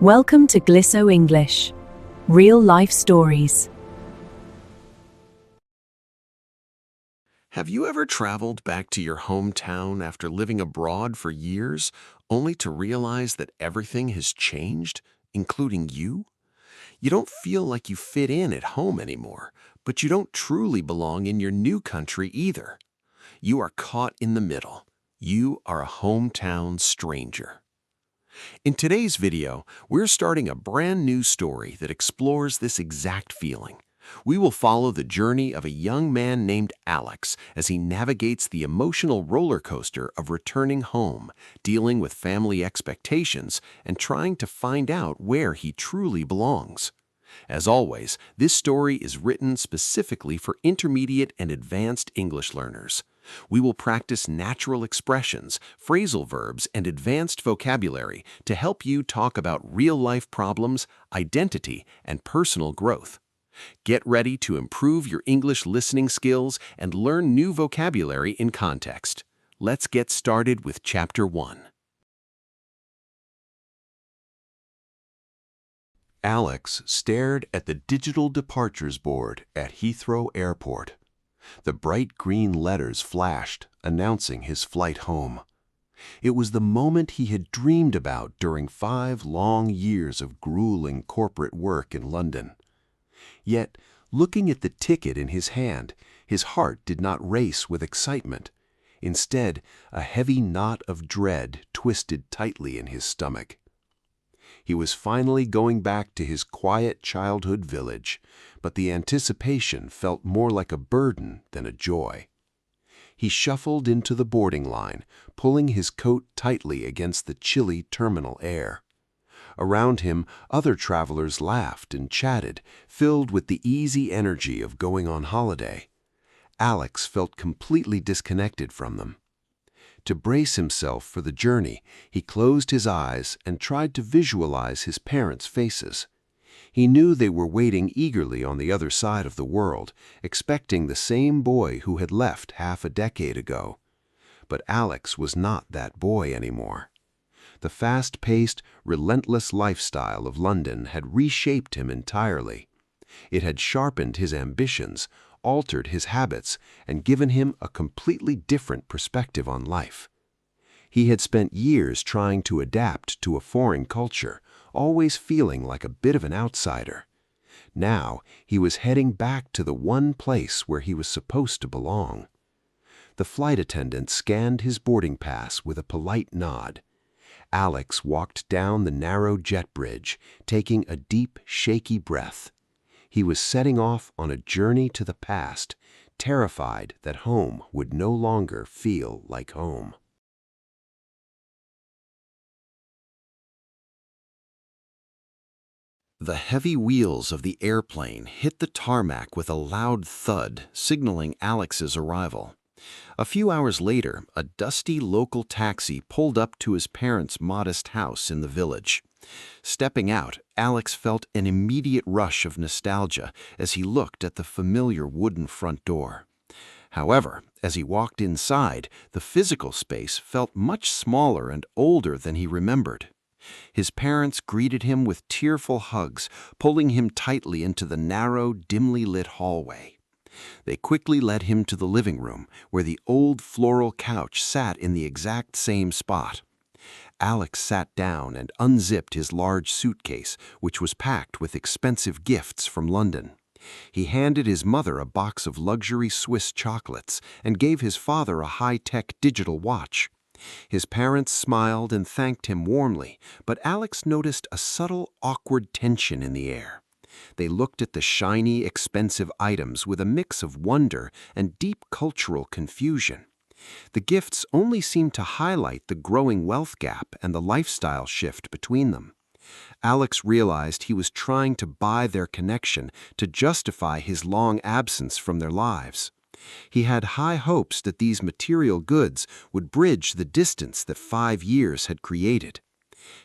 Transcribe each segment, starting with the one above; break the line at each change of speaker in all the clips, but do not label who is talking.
Welcome to Glisso English. Real life stories.
Have you ever traveled back to your hometown after living abroad for years, only to realize that everything has changed, including you? You don't feel like you fit in at home anymore, but you don't truly belong in your new country either. You are caught in the middle. You are a hometown stranger. In today's video, we're starting a brand new story that explores this exact feeling. We will follow the journey of a young man named Alex as he navigates the emotional roller coaster of returning home, dealing with family expectations, and trying to find out where he truly belongs. As always, this story is written specifically for intermediate and advanced English learners. We will practice natural expressions, phrasal verbs, and advanced vocabulary to help you talk about real-life problems, identity, and personal growth. Get ready to improve your English listening skills and learn new vocabulary in context. Let's get started with Chapter 1. Alex stared at the digital departures board at Heathrow Airport. The bright green letters flashed, announcing his flight home. It was the moment he had dreamed about during 5 long years of grueling corporate work in London. Yet, looking at the ticket in his hand, his heart did not race with excitement. Instead, a heavy knot of dread twisted tightly in his stomach. He was finally going back to his quiet childhood village, but the anticipation felt more like a burden than a joy. He shuffled into the boarding line, pulling his coat tightly against the chilly terminal air. Around him, other travelers laughed and chatted, filled with the easy energy of going on holiday. Alex felt completely disconnected from them. To brace himself for the journey, he closed his eyes and tried to visualize his parents' faces. He knew they were waiting eagerly on the other side of the world, expecting the same boy who had left half a decade ago. But Alex was not that boy anymore. The fast-paced, relentless lifestyle of London had reshaped him entirely. It had sharpened his ambitions, altered his habits, and given him a completely different perspective on life. He had spent years trying to adapt to a foreign culture, always feeling like a bit of an outsider. Now he was heading back to the one place where he was supposed to belong. The flight attendant scanned his boarding pass with a polite nod. Alex walked down the narrow jet bridge, taking a deep, shaky breath. He was setting off on a journey to the past, terrified that home would no longer feel like home. The heavy wheels of the airplane hit the tarmac with a loud thud, signaling Alex's arrival. A few hours later, a dusty local taxi pulled up to his parents' modest house in the village. Stepping out, Alex felt an immediate rush of nostalgia as he looked at the familiar wooden front door. However, as he walked inside, the physical space felt much smaller and older than he remembered. His parents greeted him with tearful hugs, pulling him tightly into the narrow, dimly lit hallway. They quickly led him to the living room, where the old floral couch sat in the exact same spot. Alex sat down and unzipped his large suitcase, which was packed with expensive gifts from London. He handed his mother a box of luxury Swiss chocolates and gave his father a high-tech digital watch. His parents smiled and thanked him warmly, but Alex noticed a subtle, awkward tension in the air. They looked at the shiny, expensive items with a mix of wonder and deep cultural confusion. The gifts only seemed to highlight the growing wealth gap and the lifestyle shift between them. Alex realized he was trying to buy their connection to justify his long absence from their lives. He had high hopes that these material goods would bridge the distance that 5 years had created.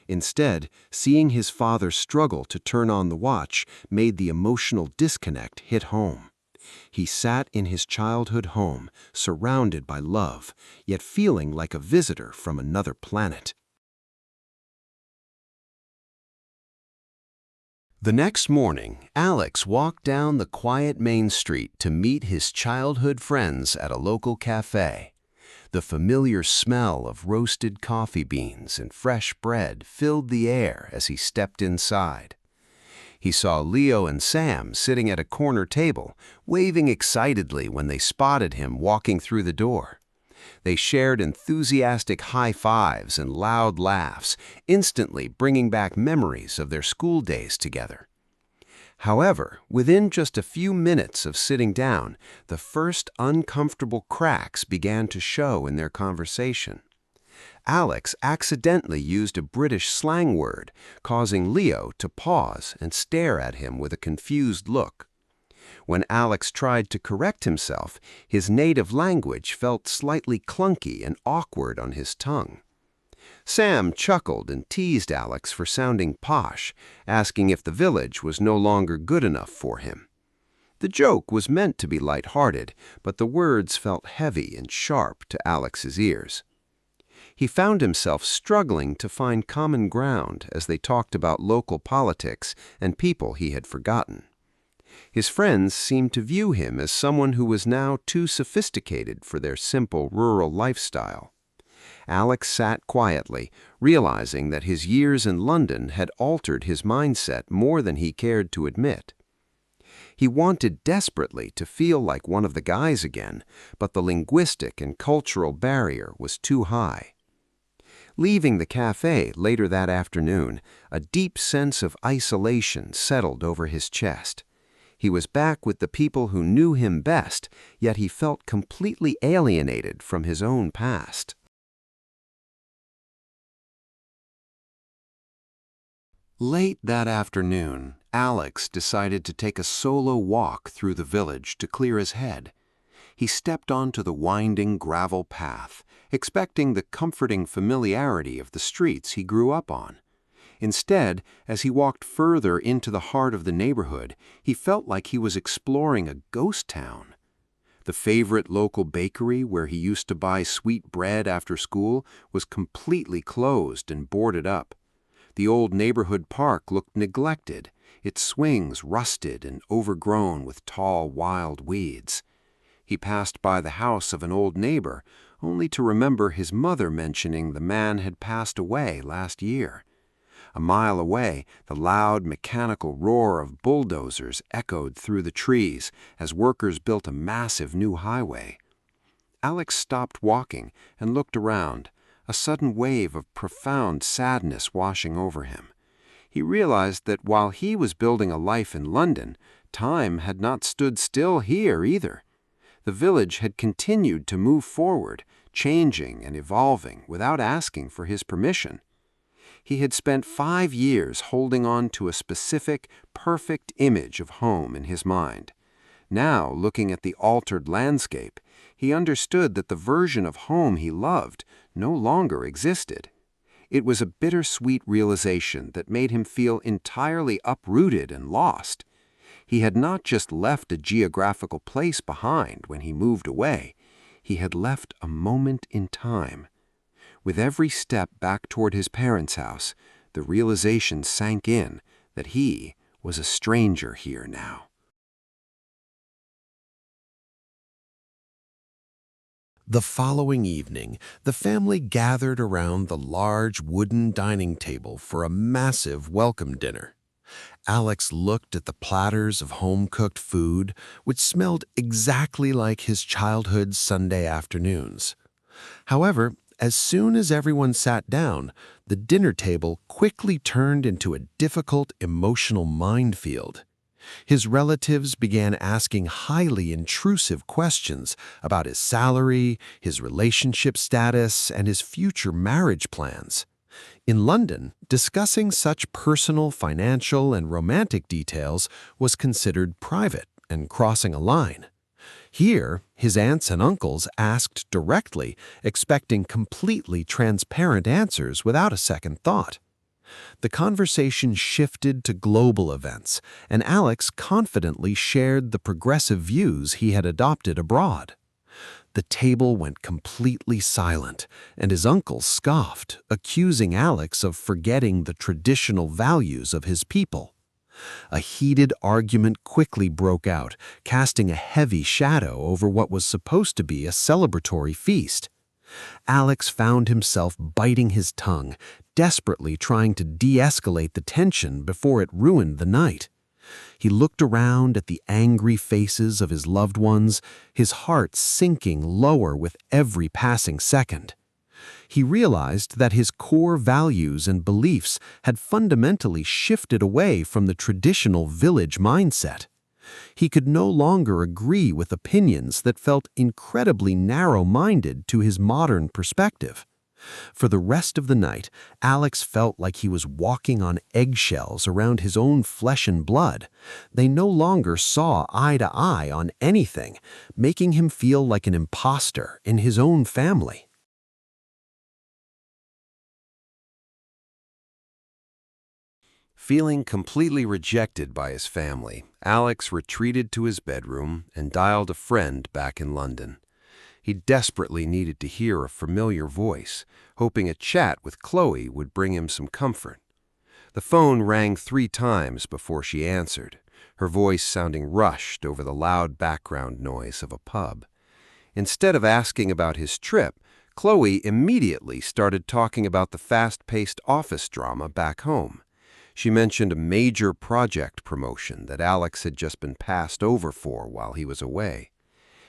Instead, seeing his father struggle to turn on the watch made the emotional disconnect hit home. He sat in his childhood home, surrounded by love, yet feeling like a visitor from another planet. The next morning, Alex walked down the quiet main street to meet his childhood friends at a local cafe. The familiar smell of roasted coffee beans and fresh bread filled the air as he stepped inside. He saw Leo and Sam sitting at a corner table, waving excitedly when they spotted him walking through the door. They shared enthusiastic high fives and loud laughs, instantly bringing back memories of their school days together. However, within just a few minutes of sitting down, the first uncomfortable cracks began to show in their conversation. Alex accidentally used a British slang word, causing Leo to pause and stare at him with a confused look. When Alex tried to correct himself, his native language felt slightly clunky and awkward on his tongue. Sam chuckled and teased Alex for sounding posh, asking if the village was no longer good enough for him. The joke was meant to be light-hearted, but the words felt heavy and sharp to Alex's ears. He found himself struggling to find common ground as they talked about local politics and people he had forgotten. His friends seemed to view him as someone who was now too sophisticated for their simple rural lifestyle. Alex sat quietly, realizing that his years in London had altered his mindset more than he cared to admit. He wanted desperately to feel like one of the guys again, but the linguistic and cultural barrier was too high. Leaving the cafe later that afternoon, a deep sense of isolation settled over his chest. He was back with the people who knew him best, yet he felt completely alienated from his own past. Late that afternoon, Alex decided to take a solo walk through the village to clear his head. He stepped onto the winding gravel path, expecting the comforting familiarity of the streets he grew up on. Instead, as he walked further into the heart of the neighborhood, he felt like he was exploring a ghost town. The favorite local bakery where he used to buy sweet bread after school was completely closed and boarded up. The old neighborhood park looked neglected, its swings rusted and overgrown with tall wild weeds. He passed by the house of an old neighbor, only to remember his mother mentioning the man had passed away last year. A mile away, the loud mechanical roar of bulldozers echoed through the trees as workers built a massive new highway. Alex stopped walking and looked around, a sudden wave of profound sadness washing over him. He realized that while he was building a life in London, time had not stood still here either. The village had continued to move forward, changing and evolving without asking for his permission. He had spent 5 years holding on to a specific, perfect image of home in his mind. Now, looking at the altered landscape, he understood that the version of home he loved no longer existed. It was a bittersweet realization that made him feel entirely uprooted and lost. He had not just left a geographical place behind when he moved away. He had left a moment in time. With every step back toward his parents' house, the realization sank in that he was a stranger here now. The following evening, the family gathered around the large wooden dining table for a massive welcome dinner. Alex looked at the platters of home-cooked food, which smelled exactly like his childhood Sunday afternoons. However, as soon as everyone sat down, the dinner table quickly turned into a difficult emotional minefield. His relatives began asking highly intrusive questions about his salary, his relationship status, and his future marriage plans. In London, discussing such personal, financial, and romantic details was considered private and crossing a line. Here, his aunts and uncles asked directly, expecting completely transparent answers without a second thought. The conversation shifted to global events, and Alex confidently shared the progressive views he had adopted abroad. The table went completely silent, and his uncle scoffed, accusing Alex of forgetting the traditional values of his people. A heated argument quickly broke out, casting a heavy shadow over what was supposed to be a celebratory feast. Alex found himself biting his tongue, desperately trying to de-escalate the tension before it ruined the night. He looked around at the angry faces of his loved ones, his heart sinking lower with every passing second. He realized that his core values and beliefs had fundamentally shifted away from the traditional village mindset. He could no longer agree with opinions that felt incredibly narrow-minded to his modern perspective. For the rest of the night, Alex felt like he was walking on eggshells around his own flesh and blood. They no longer saw eye to eye on anything, making him feel like an imposter in his own family. Feeling completely rejected by his family, Alex retreated to his bedroom and dialed a friend back in London. He desperately needed to hear a familiar voice, hoping a chat with Chloe would bring him some comfort. The phone rang 3 times before she answered, her voice sounding rushed over the loud background noise of a pub. Instead of asking about his trip, Chloe immediately started talking about the fast-paced office drama back home. She mentioned a major project promotion that Alex had just been passed over for while he was away.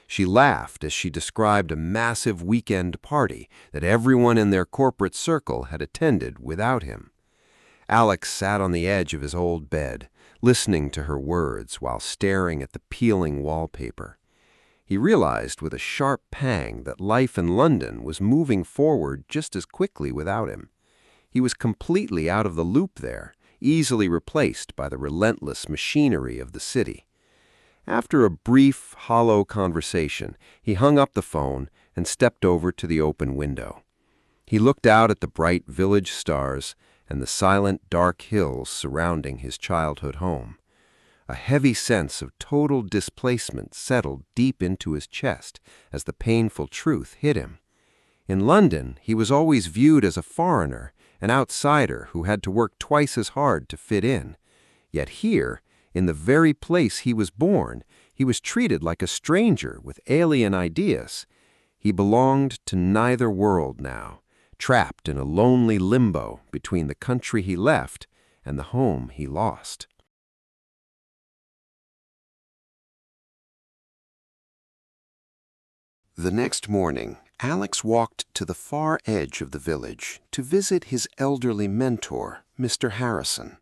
She laughed as she described a massive weekend party that everyone in their corporate circle had attended without him. Alex sat on the edge of his old bed, listening to her words while staring at the peeling wallpaper. He realized with a sharp pang that life in London was moving forward just as quickly without him. He was completely out of the loop there, easily replaced by the relentless machinery of the city. After a brief, hollow conversation, he hung up the phone and stepped over to the open window. He looked out at the bright village stars and the silent, dark hills surrounding his childhood home. A heavy sense of total displacement settled deep into his chest as the painful truth hit him. In London, he was always viewed as a foreigner, an outsider who had to work twice as hard to fit in. Yet here, in the very place he was born, he was treated like a stranger with alien ideas. He belonged to neither world now, trapped in a lonely limbo between the country he left and the home he lost. The next morning, Alex walked to the far edge of the village to visit his elderly mentor, Mr. Harrison.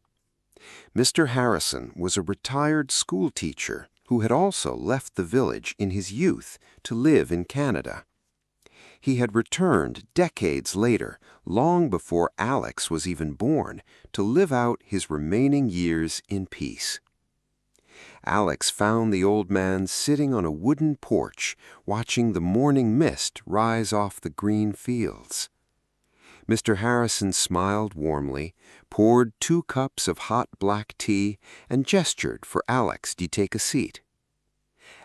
Mr. Harrison was a retired school teacher who had also left the village in his youth to live in Canada. He had returned decades later, long before Alex was even born, to live out his remaining years in peace. Alex found the old man sitting on a wooden porch, watching the morning mist rise off the green fields. Mr. Harrison smiled warmly, poured 2 cups of hot black tea, and gestured for Alex to take a seat.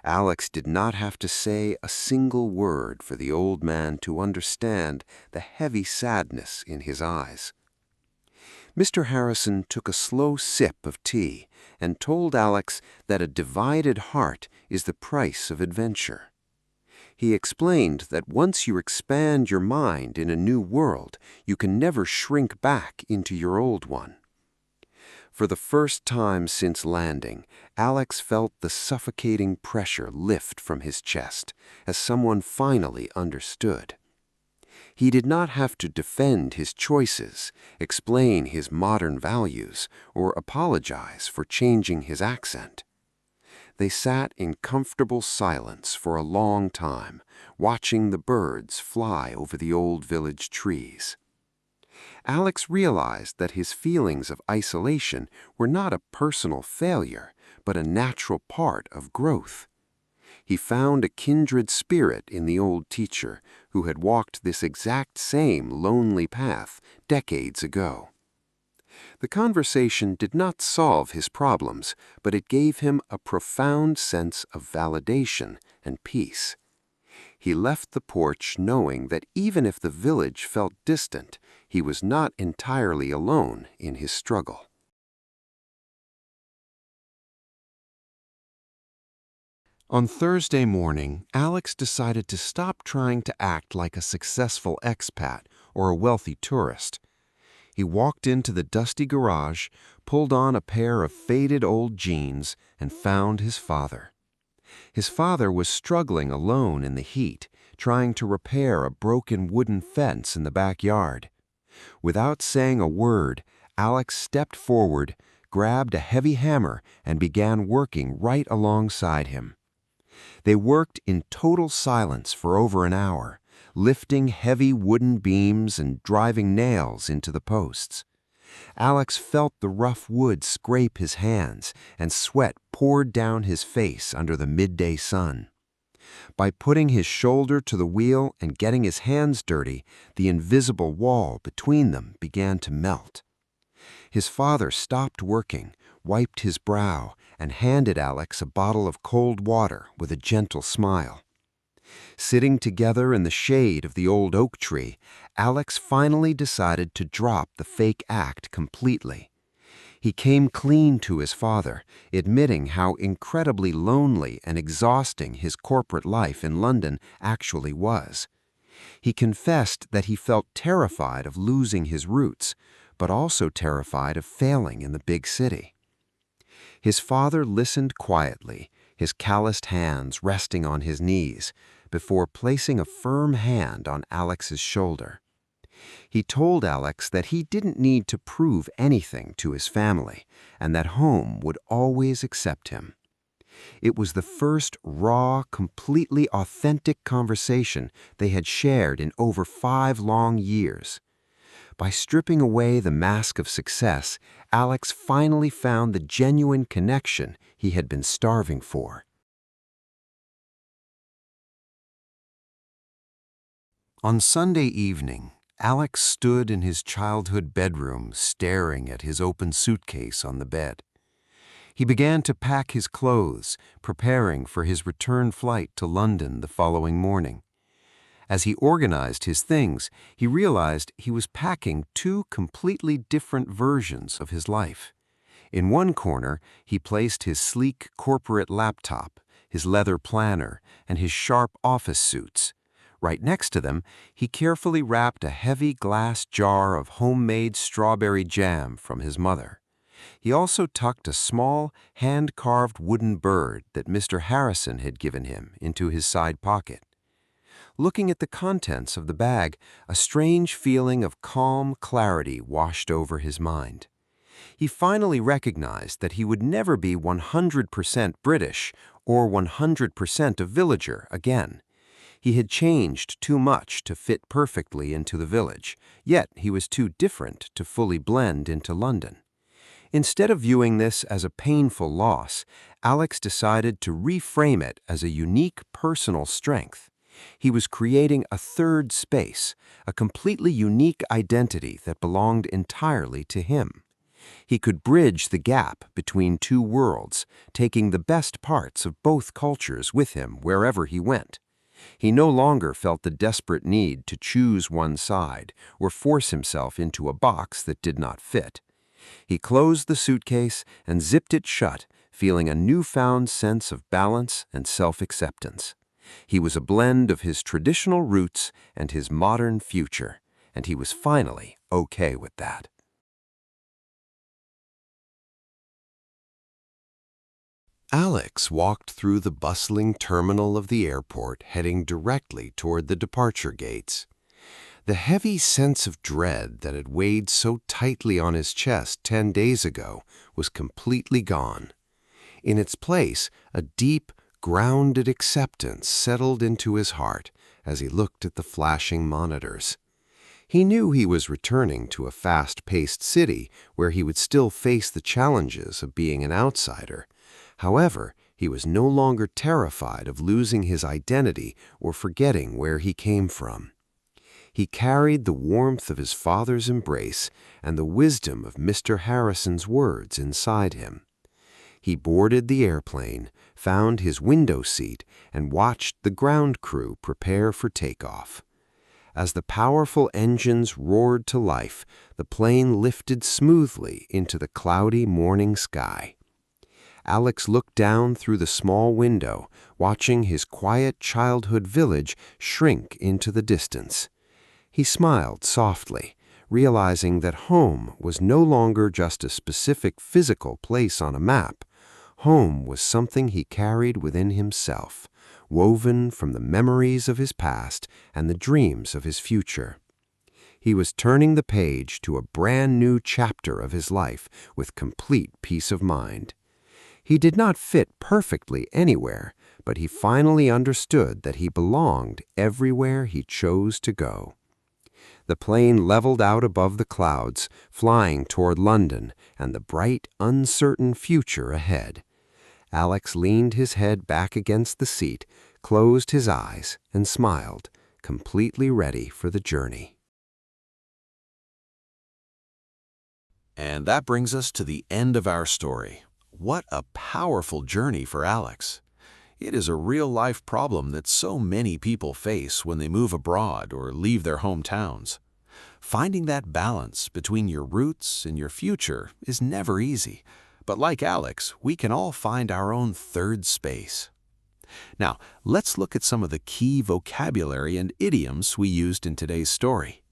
Alex did not have to say a single word for the old man to understand the heavy sadness in his eyes. Mr. Harrison took a slow sip of tea and told Alex that a divided heart is the price of adventure. He explained that once you expand your mind in a new world, you can never shrink back into your old one. For the first time since landing, Alex felt the suffocating pressure lift from his chest as someone finally understood. He did not have to defend his choices, explain his modern values, or apologize for changing his accent. They sat in comfortable silence for a long time, watching the birds fly over the old village trees. Alex realized that his feelings of isolation were not a personal failure, but a natural part of growth. He found a kindred spirit in the old teacher who had walked this exact same lonely path decades ago. The conversation did not solve his problems, but it gave him a profound sense of validation and peace. He left the porch knowing that even if the village felt distant, he was not entirely alone in his struggle. On Thursday morning, Alex decided to stop trying to act like a successful expat or a wealthy tourist. He walked into the dusty garage, pulled on a pair of faded old jeans, and found his father. His father was struggling alone in the heat, trying to repair a broken wooden fence in the backyard. Without saying a word, Alex stepped forward, grabbed a heavy hammer, and began working right alongside him. They worked in total silence for over an hour, lifting heavy wooden beams and driving nails into the posts. Alex felt the rough wood scrape his hands, and sweat poured down his face under the midday sun. By putting his shoulder to the wheel and getting his hands dirty, the invisible wall between them began to melt. His father stopped working, wiped his brow, and handed Alex a bottle of cold water with a gentle smile. Sitting together in the shade of the old oak tree, Alex finally decided to drop the fake act completely. He came clean to his father, admitting how incredibly lonely and exhausting his corporate life in London actually was. He confessed that he felt terrified of losing his roots, but also terrified of failing in the big city. His father listened quietly, his calloused hands resting on his knees, before placing a firm hand on Alex's shoulder. He told Alex that he didn't need to prove anything to his family, and that home would always accept him. It was the first raw, completely authentic conversation they had shared in over 5 long years. By stripping away the mask of success, Alex finally found the genuine connection he had been starving for. On Sunday evening, Alex stood in his childhood bedroom staring at his open suitcase on the bed. He began to pack his clothes, preparing for his return flight to London the following morning. As he organized his things, he realized he was packing 2 completely different versions of his life. In one corner, he placed his sleek corporate laptop, his leather planner, and his sharp office suits. Right next to them, he carefully wrapped a heavy glass jar of homemade strawberry jam from his mother. He also tucked a small, hand-carved wooden bird that Mr. Harrison had given him into his side pocket. Looking at the contents of the bag, a strange feeling of calm clarity washed over his mind. He finally recognized that he would never be 100% British or 100% a villager again. He had changed too much to fit perfectly into the village, yet he was too different to fully blend into London. Instead of viewing this as a painful loss, Alex decided to reframe it as a unique personal strength. He was creating a third space, a completely unique identity that belonged entirely to him. He could bridge the gap between 2 worlds, taking the best parts of both cultures with him wherever he went. He no longer felt the desperate need to choose one side or force himself into a box that did not fit. He closed the suitcase and zipped it shut, feeling a newfound sense of balance and self-acceptance. He was a blend of his traditional roots and his modern future, and he was finally okay with that. Alex walked through the bustling terminal of the airport, heading directly toward the departure gates. The heavy sense of dread that had weighed so tightly on his chest 10 days ago was completely gone. In its place, a deep, grounded acceptance settled into his heart as he looked at the flashing monitors. He knew he was returning to a fast-paced city where he would still face the challenges of being an outsider. However, he was no longer terrified of losing his identity or forgetting where he came from. He carried the warmth of his father's embrace and the wisdom of Mr. Harrison's words inside him. He boarded the airplane, found his window seat, and watched the ground crew prepare for takeoff. As the powerful engines roared to life, the plane lifted smoothly into the cloudy morning sky.
Alex looked down through the small window, watching his quiet childhood village shrink into the distance. He smiled softly, realizing that home was no longer just a specific physical place on a map. Home was something he carried within himself, woven from the memories of his past and the dreams of his future. He was turning the page to a brand new chapter of his life with complete peace of mind. He did not fit perfectly anywhere, but he finally understood that he belonged everywhere he chose to go. The plane leveled out above the clouds, flying toward London and the bright, uncertain future ahead. Alex leaned his head back against the seat, closed his eyes, and smiled, completely ready for the journey.
And that brings us to the end of our story. What a powerful journey for Alex. It is a real-life problem that so many people face when they move abroad or leave their hometowns. Finding that balance between your roots and your future is never easy, but like Alex, we can all find our own third space. Now, let's look at some of the key vocabulary and idioms we used in today's story.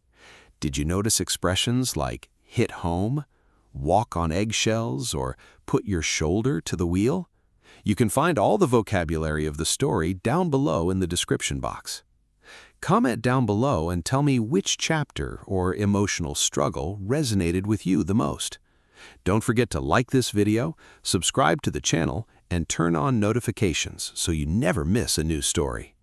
Did you notice expressions like hit home, walk on eggshells, or put your shoulder to the wheel? You can find all the vocabulary of the story down below in the description box. Comment down below and tell me which chapter or emotional struggle resonated with you the most. Don't forget to like this video, subscribe to the channel, and turn on notifications so you never miss a new story.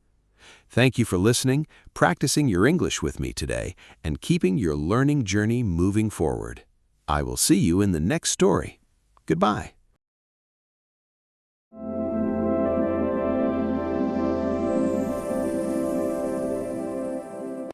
Thank you for listening, practicing your English with me today, and keeping your learning journey moving forward. I will see you in the next story. Goodbye.